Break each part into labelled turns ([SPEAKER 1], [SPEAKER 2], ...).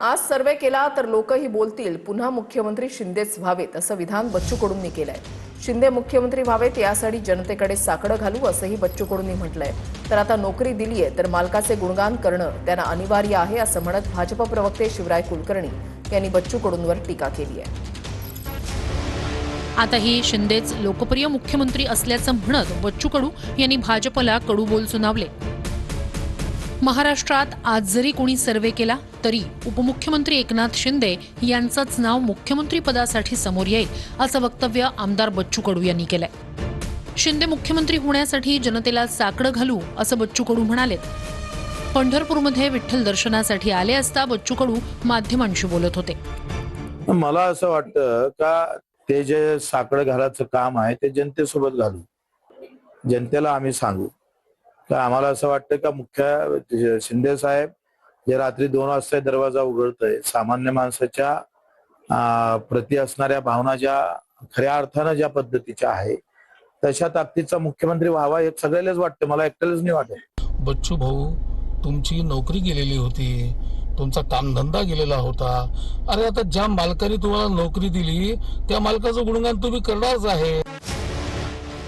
[SPEAKER 1] आज सर्वे केला तर लोकही बोलतील, पुन्हा मुख्यमंत्री शिंदेच व्हावेत असं विधान बच्चू कडूंनी केलंय। शिंदे मुख्यमंत्री व्हावेत यासाठी जनतेकडे साकडं घालू असंही बच्चू कडूंनी म्हटलंय। तर आता नोकरी दिलीये तर मालकाचे गुणगान करणं त्यांना अनिवार्य आहे असं म्हणत भाजप प्रवक्ते शिवराय कुलकर्णी यांनी बच्चू कडूंवर टीका केली आहे।
[SPEAKER 2] आताही शिंदेच लोकप्रिय मुख्यमंत्री असल्याचं म्हणत बच्चू कडू यांनी भाजपला कडू बोल सुनावले। महाराष्ट्रात आज जरी कोणी सर्वे केला तरी उपमुख्यमंत्री एकनाथ शिंदे यांचंच नाव मुख्यमंत्री पदासाठी समोर येईल असं वक्तव्य आमदार बच्चू कडू यांनी केलंय। शिंदे मुख्यमंत्री होण्यासाठी जनतेला साकडं घालू असं बच्चू कडू म्हणालेत। पंढरपूरमध्ये विठ्ठल दर्शनासाठी आले असता बच्चू कडू माध्यमांशी बोलत होते।
[SPEAKER 3] मला असं वाटतं का ते जे साकडं घालायचं काम आहे ते जनतेसोबत घालू, जनतेला आम्ही सांगू का आम्हाला असं वाटतं का मुख्य शिंदे साहेब जे रात्री 2 वाजता दरवाजा उघडतोय, सामान्य माणसाच्या प्रति असणाऱ्या भावना ज्या खऱ्या अर्थानं ज्या पद्धतीच्या आहे तशा ताकदीचा मुख्यमंत्री व्हावा हे सगळ्यालाच वाटतं, मला एकट्यालाच नाही वाटत।
[SPEAKER 4] बच्चू भाऊ, तुमची नोकरी गेलेली होती, तुमचा कामधंदा गेलेला होता। अरे आता ज्या मालकाने तुम्हाला नोकरी दिली त्या मालकाचं गुणगान तुम्ही करणारच आहे।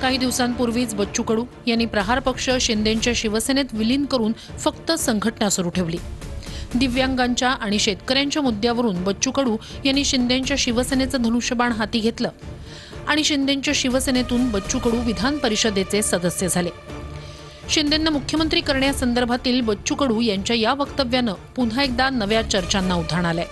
[SPEAKER 2] काही दिवसांपूर्वीच बच्चू कडू यांनी प्रहार पक्ष शिंदेंच्या शिवसेनेत विलीन करून फक्त संघटना सुरू ठेवली। दिव्यांगांच्या आणि शेतकऱ्यांच्या मुद्द्यावरून बच्चू कडू यांनी शिंदेंच्या शिवसेनेचं धनुष्यबाण हाती घेतलं आणि शिंदेंच्या शिवसेनेतून बच्चू कडू विधान परिषदेचे सदस्य झाले। शिंदेंना मुख्यमंत्री करण्यासंदर्भातील बच्चू कडू यांच्या या वक्तव्यानं पुन्हा एकदा नव्या चर्चांना उधाण आलंय।